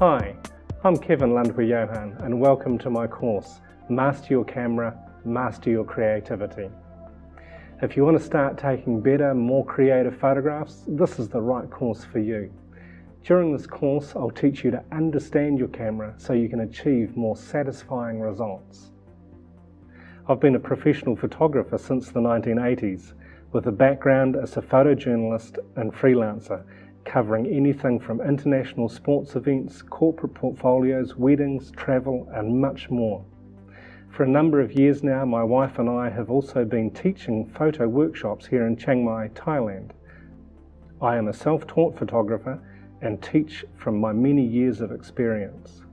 Hi, I'm Kevin Landwer-Johan and welcome to my course, Master Your Camera, Master Your Creativity. If you want to start taking better, more creative photographs, this is the right course for you. During this course, I'll teach you to understand your camera so you can achieve more satisfying results. I've been a professional photographer since the 1980s, with a background as a photojournalist and freelancer, covering anything from international sports events, corporate portfolios, weddings, travel, and much more. For a number of years now, my wife and I have also been teaching photo workshops here in Chiang Mai, Thailand. I am a self-taught photographer and teach from my many years of experience.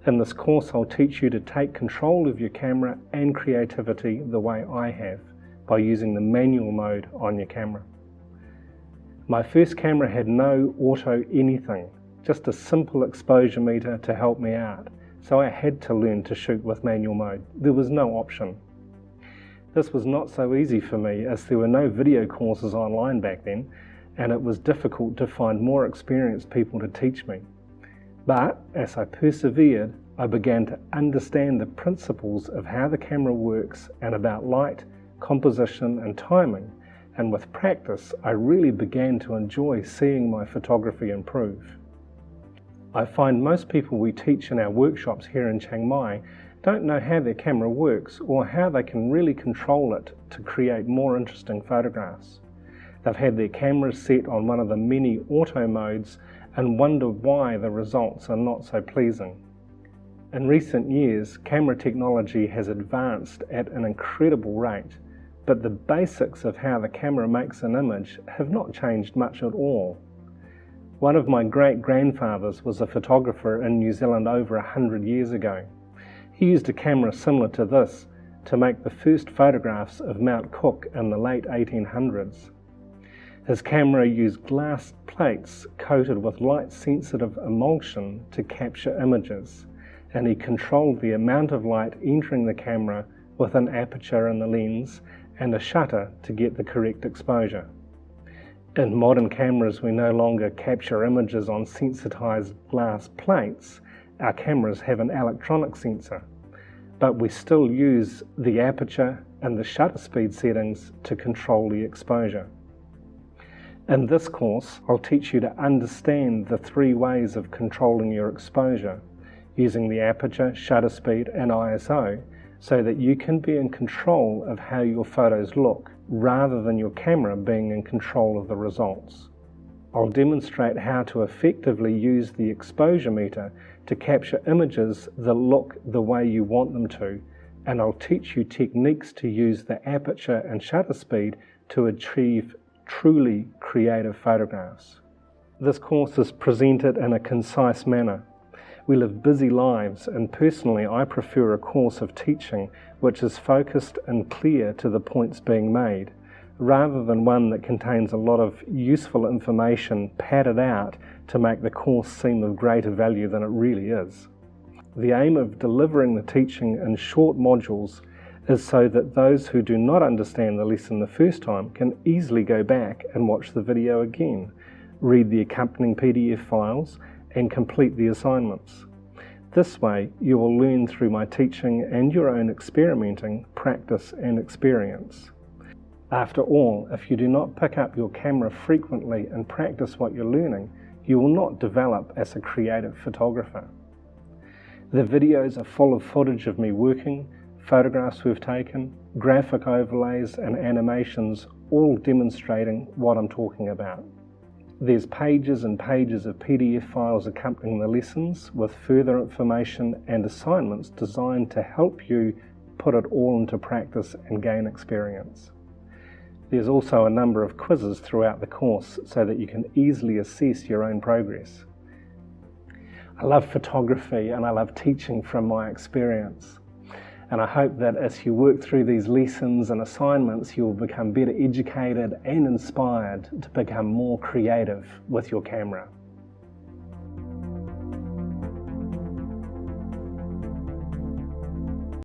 In this course, I'll teach you to take control of your camera and creativity the way I have, by using the manual mode on your camera. My first camera had no auto anything, just a simple exposure meter to help me out, so I had to learn to shoot with manual mode. There was no option. This was not so easy for me, as there were no video courses online back then, and it was difficult to find more experienced people to teach me. But as I persevered, I began to understand the principles of how the camera works and about light, composition and timing, and with practice I really began to enjoy seeing my photography improve. I find most people we teach in our workshops here in Chiang Mai don't know how their camera works or how they can really control it to create more interesting photographs. They've had their cameras set on one of the many auto modes and wonder why the results are not so pleasing. In recent years, camera technology has advanced at an incredible rate, but the basics of how the camera makes an image have not changed much at all. One of my great-grandfathers was a photographer in New Zealand over 100 years ago. He used a camera similar to this to make the first photographs of Mount Cook in the late 1800s. His camera used glass plates coated with light-sensitive emulsion to capture images, and he controlled the amount of light entering the camera with an aperture in the lens and a shutter to get the correct exposure. In modern cameras, we no longer capture images on sensitized glass plates. Our cameras have an electronic sensor, but we still use the aperture and the shutter speed settings to control the exposure. In this course, I'll teach you to understand the three ways of controlling your exposure, using the aperture, shutter speed and ISO, so that you can be in control of how your photos look, rather than your camera being in control of the results. I'll demonstrate how to effectively use the exposure meter to capture images that look the way you want them to, and I'll teach you techniques to use the aperture and shutter speed to achieve truly creative photographs. This course is presented in a concise manner. We live busy lives, and personally I prefer a course of teaching which is focused and clear to the points being made, rather than one that contains a lot of useful information padded out to make the course seem of greater value than it really is. The aim of delivering the teaching in short modules is so that those who do not understand the lesson the first time can easily go back and watch the video again, read the accompanying PDF files, and complete the assignments. This way, you will learn through my teaching and your own experimenting, practice and experience. After all, if you do not pick up your camera frequently and practice what you're learning, you will not develop as a creative photographer. The videos are full of footage of me working, photographs we've taken, graphic overlays and animations, all demonstrating what I'm talking about. There's pages and pages of PDF files accompanying the lessons with further information and assignments designed to help you put it all into practice and gain experience. There's also a number of quizzes throughout the course so that you can easily assess your own progress. I love photography and I love teaching from my experience. And I hope that as you work through these lessons and assignments, you'll become better educated and inspired to become more creative with your camera.